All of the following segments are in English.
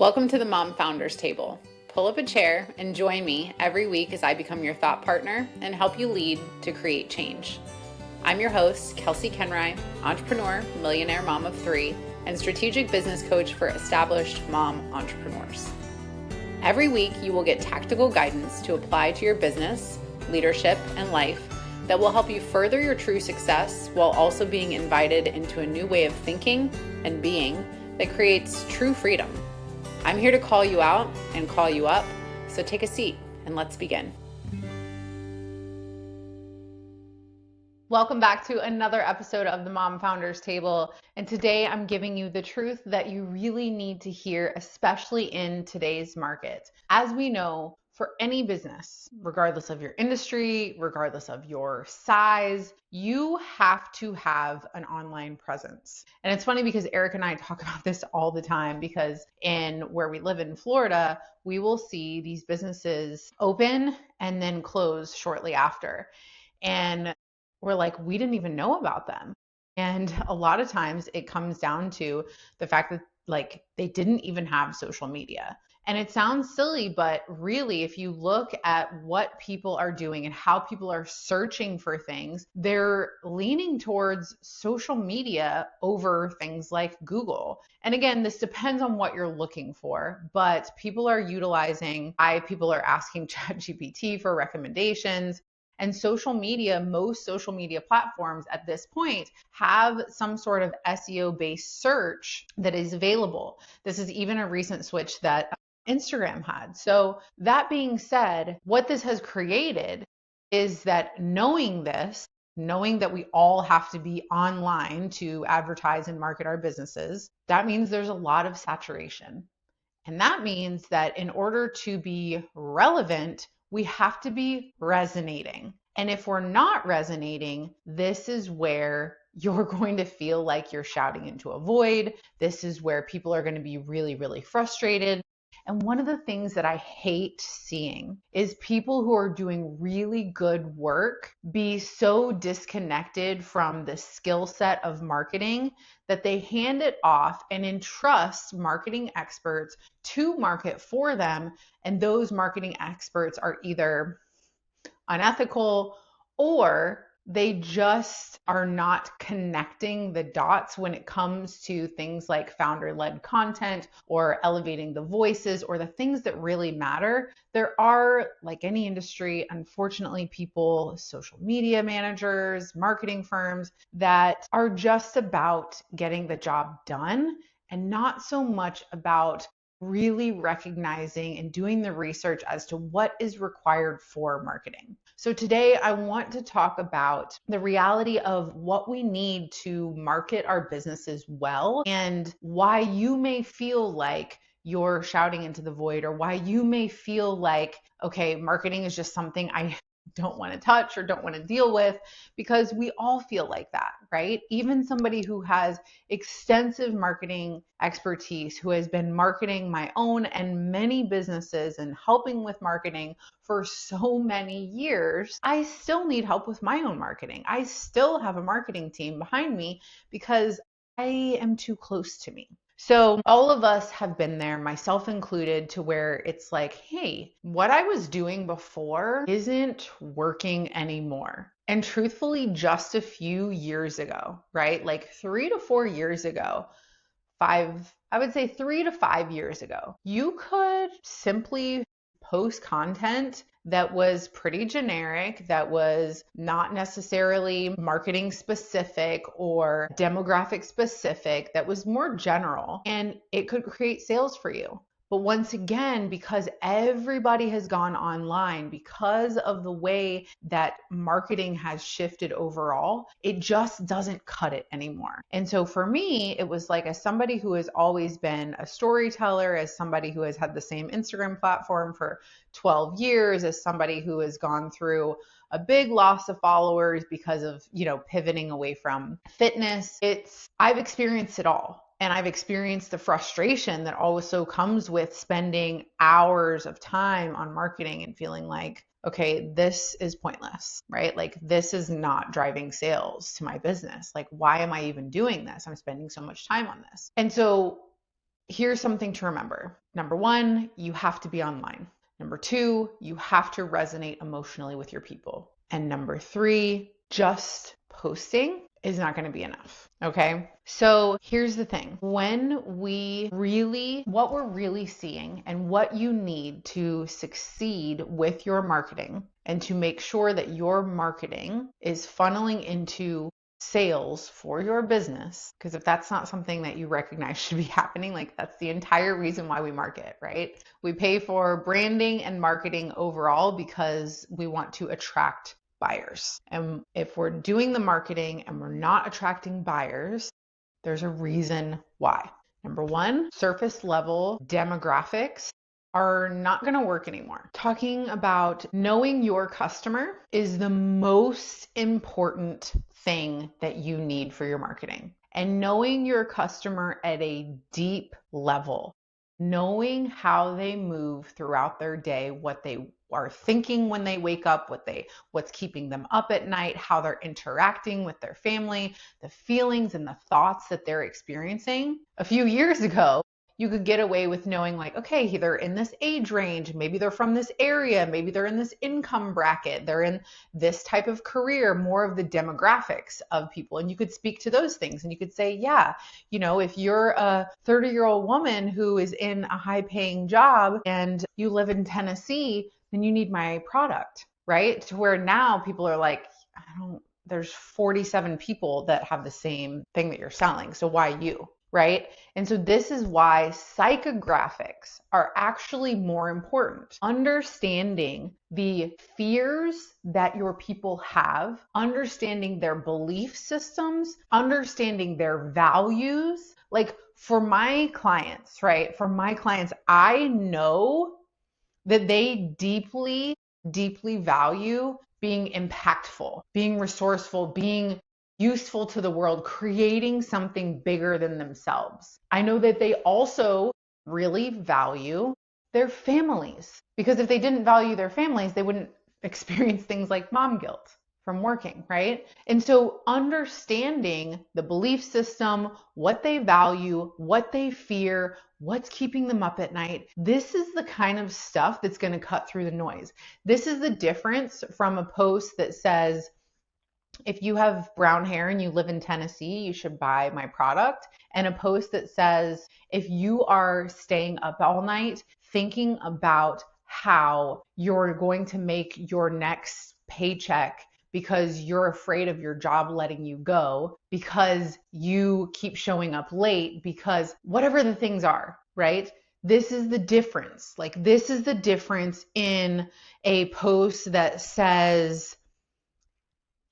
Welcome to the Mom Founders Table. Pull up a chair and join me every week as I become your thought partner and help you lead to create change. I'm your host, Kelsey Kenry, entrepreneur, millionaire mom of three, and strategic business coach for established mom entrepreneurs. Every week, you will get tactical guidance to apply to your business, leadership, and life that will help you further your true success while also being invited into a new way of thinking and being that creates true freedom. I'm here to call you out and call you up, so take a seat and let's begin. Welcome back to another episode of the Mom Founders Table. And today I'm giving you the truth that you really need to hear, especially in today's market. As we know, for any business, regardless of your industry, regardless of your size, you have to have an online presence. And it's funny because Eric and I talk about this all the time because in where we live in Florida, we will see these businesses open and then close shortly after. And we're like, we didn't even know about them. And a lot of times it comes down to the fact that they didn't even have social media. And it sounds silly, but really, if you look at what people are doing and how people are searching for things, they're leaning towards social media over things like Google. And again, this depends on what you're looking for, but people are people are asking ChatGPT for recommendations. And social media, most social media platforms at this point have some sort of SEO-based search that is available. This is even a recent switch that Instagram had. So that being said, what this has created is that knowing that we all have to be online to advertise and market our businesses, that means there's a lot of saturation. And that means that in order to be relevant, we have to be resonating. And if we're not resonating, this is where you're going to feel like you're shouting into a void. This is where people are going to be really, really frustrated. And one of the things that I hate seeing is people who are doing really good work be so disconnected from the skill set of marketing that they hand it off and entrust marketing experts to market for them. And those marketing experts are either unethical or they just are not connecting the dots when it comes to things like founder-led content or elevating the voices or the things that really matter. There are, like any industry, unfortunately, people, social media managers, marketing firms that are just about getting the job done and not so much about really recognizing and doing the research as to what is required for marketing. So today I want to talk about the reality of what we need to market our businesses well and why you may feel like you're shouting into the void or why you may feel like, okay, marketing is just something I don't want to touch or don't want to deal with, because we all feel like that, right? Even somebody who has extensive marketing expertise, who has been marketing my own and many businesses and helping with marketing for so many years, I still need help with my own marketing. I still have a marketing team behind me because I am too close to me. So all of us have been there, myself included, to where it's like, hey, what I was doing before isn't working anymore. And truthfully, just a few years ago, right? Like 3 to 4 years ago, I would say 3 to 5 years ago, you could simply post content that was pretty generic, that was not necessarily marketing specific or demographic specific, that was more general, and it could create sales for you. But once again, because everybody has gone online, because of the way that marketing has shifted overall, it just doesn't cut it anymore. And so for me, it was like, as somebody who has always been a storyteller, as somebody who has had the same Instagram platform for 12 years, as somebody who has gone through a big loss of followers because of, pivoting away from fitness, I've experienced it all. And I've experienced the frustration that also comes with spending hours of time on marketing and feeling like, okay, this is pointless, right? Like, this is not driving sales to my business. Like, why am I even doing this? I'm spending so much time on this. And so here's something to remember. Number one, you have to be online. Number two, you have to resonate emotionally with your people. And number three, just posting is not going to be enough. Okay. So here's the thing. What we're really seeing and what you need to succeed with your marketing and to make sure that your marketing is funneling into sales for your business, because if that's not something that you recognize should be happening, like that's the entire reason why we market, right? We pay for branding and marketing overall because we want to attract buyers. And if we're doing the marketing and we're not attracting buyers, there's a reason why. Number one, surface level demographics are not going to work anymore. Talking about knowing your customer is the most important thing that you need for your marketing. And knowing your customer at a deep level, knowing how they move throughout their day, what they are thinking when they wake up, what's keeping them up at night, how they're interacting with their family, the feelings and the thoughts that they're experiencing. A few years ago, you could get away with knowing like, okay, they're in this age range, maybe they're from this area, maybe they're in this income bracket, they're in this type of career, more of the demographics of people. And you could speak to those things and you could say, yeah, if you're a 30-year-old woman who is in a high-paying job and you live in Tennessee, then you need my product, right? To where now people are like, there's 47 people that have the same thing that you're selling. So why you? Right? And so this is why psychographics are actually more important. Understanding the fears that your people have, understanding their belief systems, understanding their values. Like for my clients, right? I know that they deeply, deeply value being impactful, being resourceful, being useful to the world, creating something bigger than themselves. I know that they also really value their families, because if they didn't value their families, they wouldn't experience things like mom guilt from working, right? And so understanding the belief system, what they value, what they fear, what's keeping them up at night, this is the kind of stuff that's going to cut through the noise. This is the difference from a post that says, if you have brown hair and you live in Tennessee, you should buy my product. And a post that says, if you are staying up all night thinking about how you're going to make your next paycheck because you're afraid of your job letting you go, because you keep showing up late, because whatever the things are, right? This is the difference. Like this is the difference in a post that says,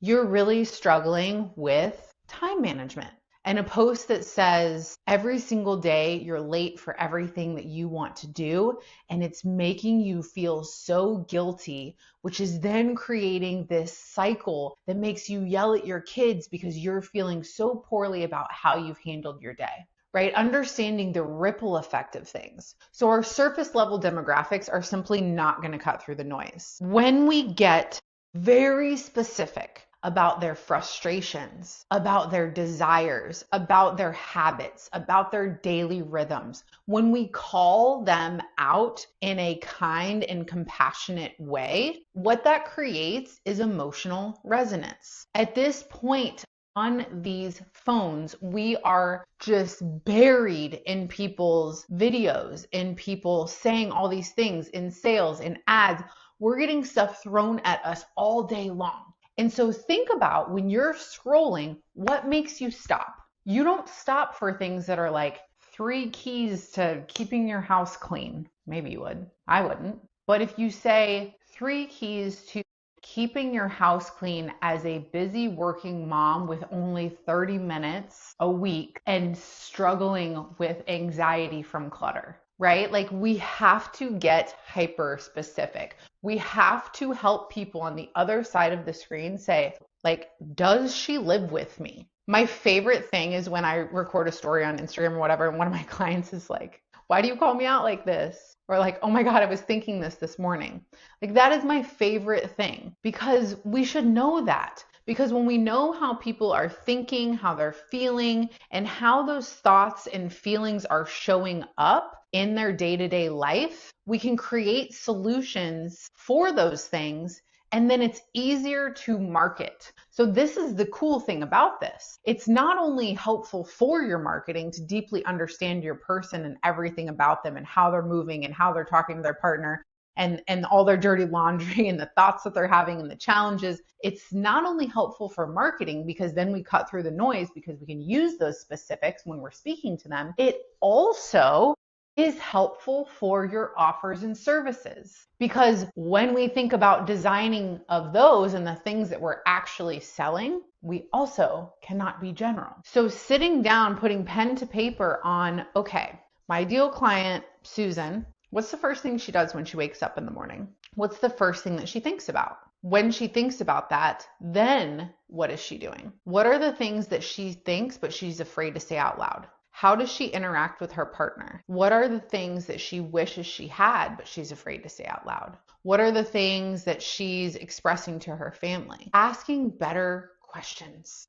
you're really struggling with time management, and a post that says every single day you're late for everything that you want to do and it's making you feel so guilty, which is then creating this cycle that makes you yell at your kids because you're feeling so poorly about how you've handled your day. Right? Understanding the ripple effect of things. So our surface level demographics are simply not going to cut through the noise. When we get very specific about their frustrations, about their desires, about their habits, about their daily rhythms, when we call them out in a kind and compassionate way, what that creates is emotional resonance. At this point, on these phones, we are just buried in people's videos, in people saying all these things, in sales, in ads. We're getting stuff thrown at us all day long. And so think about when you're scrolling, what makes you stop? You don't stop for things that are like 3 keys to keeping your house clean. Maybe you would. I wouldn't. But if you say 3 keys to keeping your house clean as a busy working mom with only 30 minutes a week and struggling with anxiety from clutter, right? Like we have to get hyper specific. We have to help people on the other side of the screen say, like, does she live with me? My favorite thing is when I record a story on Instagram or whatever, and one of my clients is like, why do you call me out like this? Or like, oh my God, I was thinking this morning. Like that is my favorite thing, because we should know that. Because when we know how people are thinking, how they're feeling, and how those thoughts and feelings are showing up in their day-to-day life, we can create solutions for those things, and then it's easier to market. So this is the cool thing about this. It's not only helpful for your marketing to deeply understand your person and everything about them and how they're moving and how they're talking to their partner and all their dirty laundry and the thoughts that they're having and the challenges. It's not only helpful for marketing because then we cut through the noise because we can use those specifics when we're speaking to them. It also is helpful for your offers and services, because when we think about designing of those and the things that we're actually selling, we also cannot be general. So sitting down, putting pen to paper on, okay, my ideal client, Susan, what's the first thing she does when she wakes up in the morning? What's the first thing that she thinks about? When she thinks about that, then what is she doing? What are the things that she thinks but she's afraid to say out loud? How does she interact with her partner? What are the things that she wishes she had, but she's afraid to say out loud? What are the things that she's expressing to her family? Asking better questions.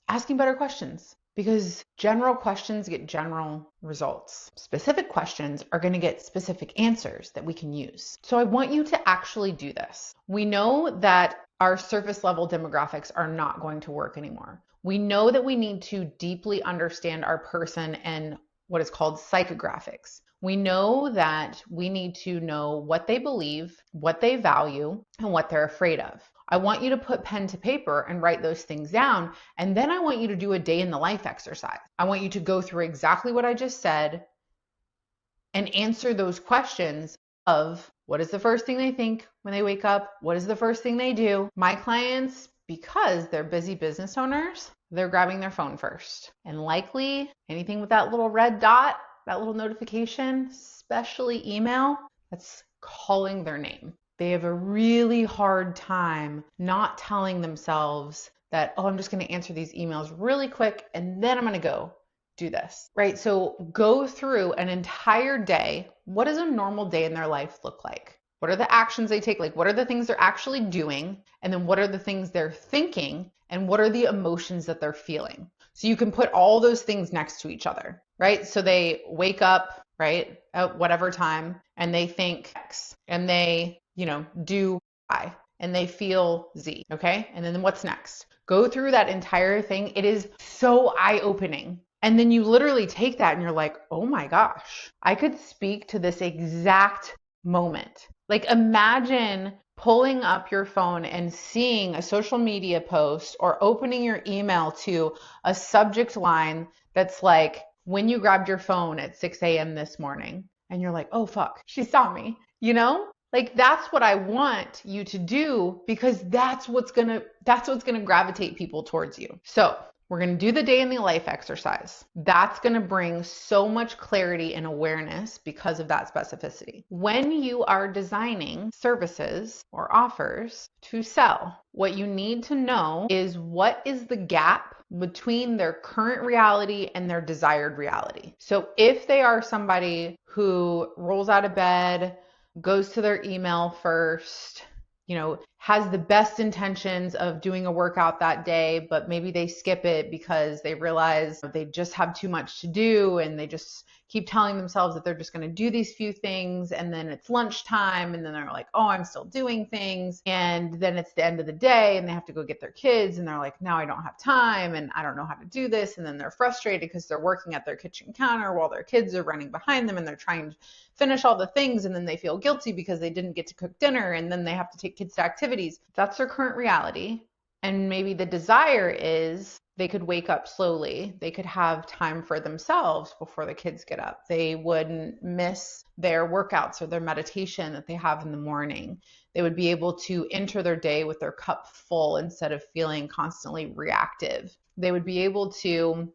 Because general questions get general results. Specific questions are going to get specific answers that we can use. So I want you to actually do this. We know that our surface level demographics are not going to work anymore. We know that we need to deeply understand our person and what is called psychographics. We know that we need to know what they believe, what they value, and what they're afraid of. I want you to put pen to paper and write those things down. And then I want you to do a day in the life exercise. I want you to go through exactly what I just said and answer those questions of what is the first thing they think when they wake up? What is the first thing they do? My clients, because they're busy business owners, they're grabbing their phone first. And likely anything with that little red dot, that little notification, especially email, that's calling their name. They have a really hard time not telling themselves that, oh, I'm just going to answer these emails really quick and then I'm going to go do this, right? So go through an entire day. What does a normal day in their life look like? What are the actions they take? Like, what are the things they're actually doing? And then what are the things they're thinking? And what are the emotions that they're feeling? So you can put all those things next to each other, right? So they wake up, right, at whatever time, and they think X, and they, do Y, and they feel Z, okay? And then what's next? Go through that entire thing. It is so eye-opening. And then you literally take that and you're like, oh my gosh, I could speak to this exact moment. Like, imagine pulling up your phone and seeing a social media post or opening your email to a subject line that's like, when you grabbed your phone at 6 a.m. this morning, and you're like, oh fuck, she saw me, Like, that's what I want you to do, because that's what's gonna gravitate people towards you. So we're going to do the day in the life exercise. That's going to bring so much clarity and awareness because of that specificity. When you are designing services or offers to sell, what you need to know is what is the gap between their current reality and their desired reality. So if they are somebody who rolls out of bed, goes to their email first, has the best intentions of doing a workout that day, but maybe they skip it because they realize they just have too much to do and they just keep telling themselves that they're just going to do these few things, and then it's lunchtime and then they're like, oh, I'm still doing things, and then it's the end of the day and they have to go get their kids and they're like, now I don't have time and I don't know how to do this, and then they're frustrated because they're working at their kitchen counter while their kids are running behind them and they're trying to finish all the things, and then they feel guilty because they didn't get to cook dinner, and then they have to take kids to activities. That's their current reality. And maybe the desire is they could wake up slowly. They could have time for themselves before the kids get up. They wouldn't miss their workouts or their meditation that they have in the morning. They would be able to enter their day with their cup full instead of feeling constantly reactive. They would be able to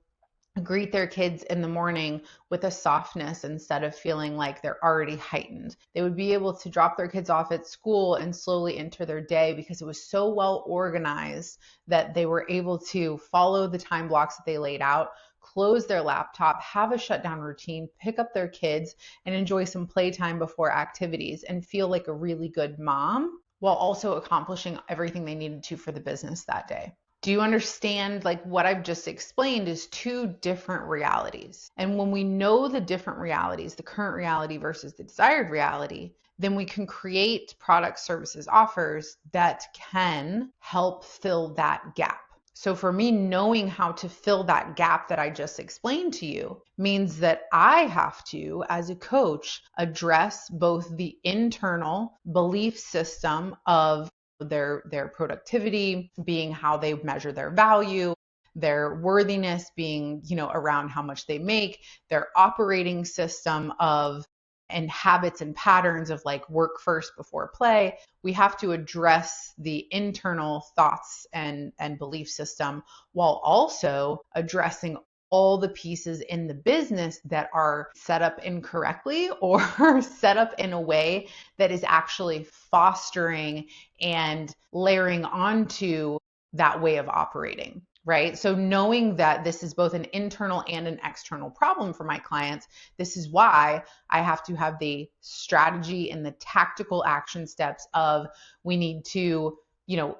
greet their kids in the morning with a softness instead of feeling like they're already heightened. They would be able to drop their kids off at school and slowly enter their day because it was so well organized that they were able to follow the time blocks that they laid out, close their laptop, have a shutdown routine, pick up their kids, and enjoy some playtime before activities and feel like a really good mom while also accomplishing everything they needed to for the business that day. Do you understand like what I've just explained is two different realities? And when we know the different realities, the current reality versus the desired reality, then we can create products, services, offers that can help fill that gap. So for me, knowing how to fill that gap that I just explained to you means that I have to, as a coach, address both the internal belief system of their productivity being how they measure their value, their worthiness being, around how much they make, their operating system of and habits and patterns of like work first before play. We have to address the internal thoughts and belief system while also addressing all the pieces in the business that are set up incorrectly or set up in a way that is actually fostering and layering onto that way of operating. Right? So knowing that this is both an internal and an external problem for my clients, this is why I have to have the strategy and the tactical action steps of we need to,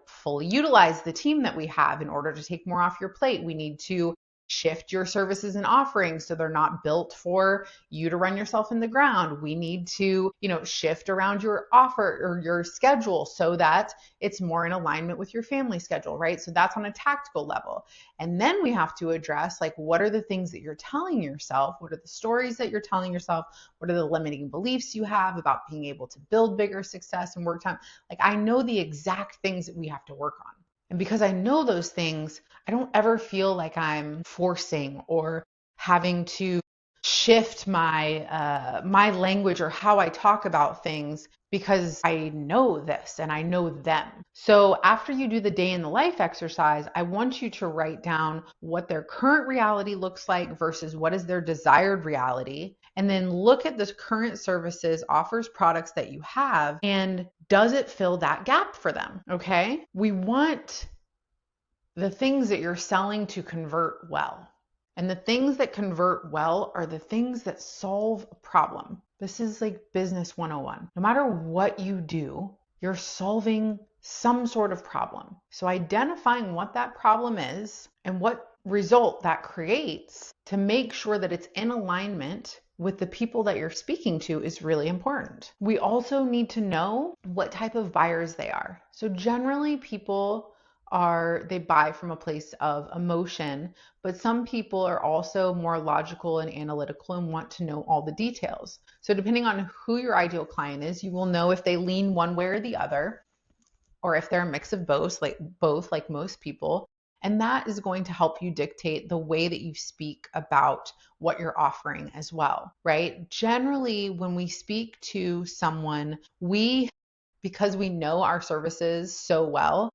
fully utilize the team that we have in order to take more off your plate. We need to shift your services and offerings so they're not built for you to run yourself in the ground. We need to, shift around your offer or your schedule so that it's more in alignment with your family schedule, right? So that's on a tactical level. And then we have to address like, what are the things that you're telling yourself? What are the stories that you're telling yourself? What are the limiting beliefs you have about being able to build bigger success and work time? Like I know the exact things that we have to work on. And because I know those things, I don't ever feel like I'm forcing or having to shift my language or how I talk about things because I know this and I know them. So after you do the day in the life exercise, I want you to write down what their current reality looks like versus what is their desired reality. And then look at the current services, offers, products that you have, and does it fill that gap for them? Okay. We want the things that you're selling to convert well. And the things that convert well are the things that solve a problem. This is like business 101. No matter what you do, you're solving some sort of problem. So identifying what that problem is and what result that creates to make sure that it's in alignment with the people that you're speaking to is really important. We also need to know what type of buyers they are. So generally people they buy from a place of emotion, but some people are also more logical and analytical and want to know all the details. So depending on who your ideal client is, you will know if they lean one way or the other, or if they're a mix of both, like most people. And that is going to help you dictate the way that you speak about what you're offering as well, right? Generally, when we speak to someone, because we know our services so well,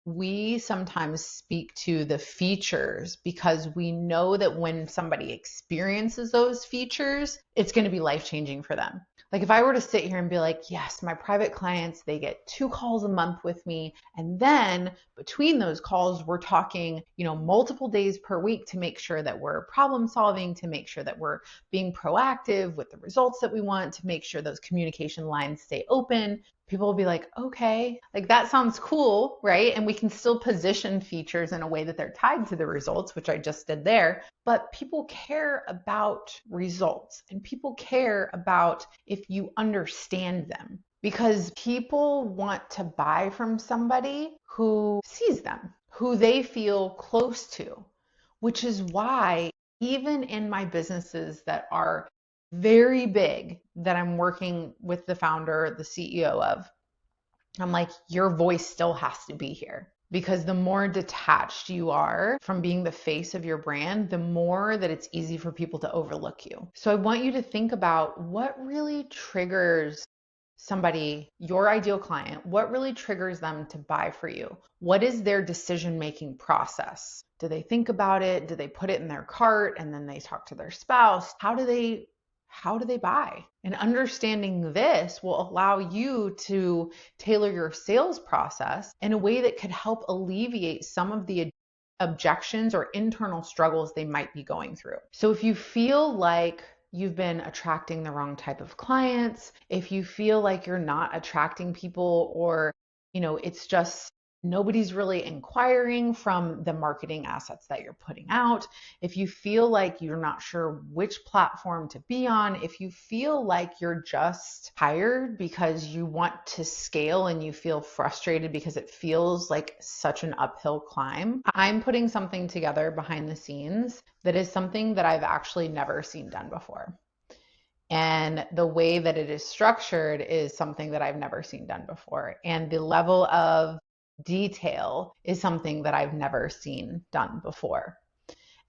we sometimes speak to the features because we know that when somebody experiences those features, it's going to be life-changing for them. Like if I were to sit here and be like, yes, my private clients, they get 2 calls a month with me. And then between those calls, we're talking, multiple days per week to make sure that we're problem solving, to make sure that we're being proactive with the results that we want, to make sure those communication lines stay open. People will be like, okay, like that sounds cool, right? And we can still position features in a way that they're tied to the results, which I just did there. But people care about results and people care about if you understand them because people want to buy from somebody who sees them, who they feel close to, which is why even in my businesses that are very big that I'm working with the founder, the CEO of, I'm like, your voice still has to be here. Because the more detached you are from being the face of your brand, the more that it's easy for people to overlook you. So I want you to think about what really triggers somebody, your ideal client, what really triggers them to buy for you? What is their decision-making process? Do they think about it? Do they put it in their cart and then they talk to their spouse? How do they buy? And understanding this will allow you to tailor your sales process in a way that could help alleviate some of the objections or internal struggles they might be going through. So if you feel like you've been attracting the wrong type of clients, if you feel like you're not attracting people or, it's just nobody's really inquiring from the marketing assets that you're putting out, if you feel like you're not sure which platform to be on, if you feel like you're just tired because you want to scale and you feel frustrated because it feels like such an uphill climb, I'm putting something together behind the scenes that is something that I've actually never seen done before. And the way that it is structured is something that I've never seen done before. And the level of detail is something that I've never seen done before.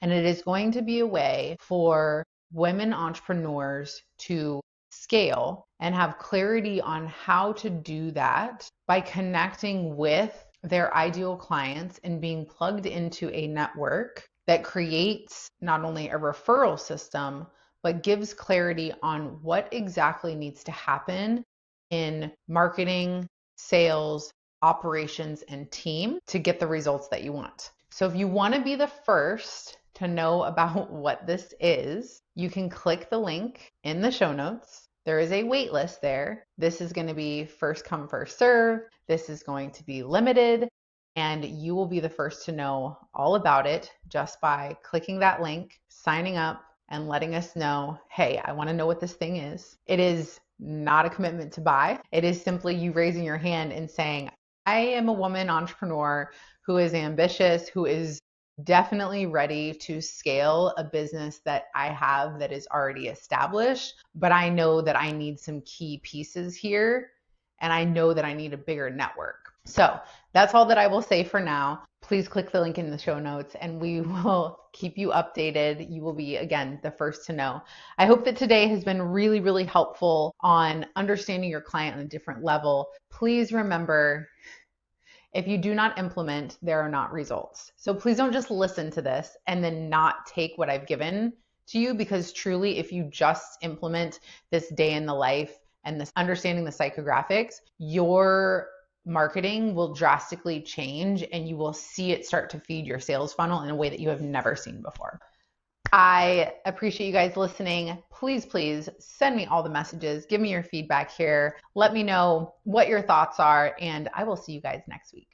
And it is going to be a way for women entrepreneurs to scale and have clarity on how to do that by connecting with their ideal clients and being plugged into a network that creates not only a referral system, but gives clarity on what exactly needs to happen in marketing, sales, operations, and team to get the results that you want. So if you want to be the first to know about what this is, you can click the link in the show notes. There is a wait list there. This is going to be first come, first serve. This is going to be limited, and you will be the first to know all about it just by clicking that link, signing up, and letting us know, hey, I want to know what this thing is. It is not a commitment to buy. It is simply you raising your hand and saying, I am a woman entrepreneur who is ambitious, who is definitely ready to scale a business that I have that is already established, but I know that I need some key pieces here, and I know that I need a bigger network. So that's all that I will say for now. Please click the link in the show notes and we will keep you updated. You will be, again, the first to know. I hope that today has been really, really helpful on understanding your client on a different level. Please remember, if you do not implement, there are not results. So please don't just listen to this and then not take what I've given to you, because truly, if you just implement this day in the life and this understanding the psychographics, your marketing will drastically change and you will see it start to feed your sales funnel in a way that you have never seen before. I appreciate you guys listening. Please, please send me all the messages. Give me your feedback here. Let me know what your thoughts are, and I will see you guys next week.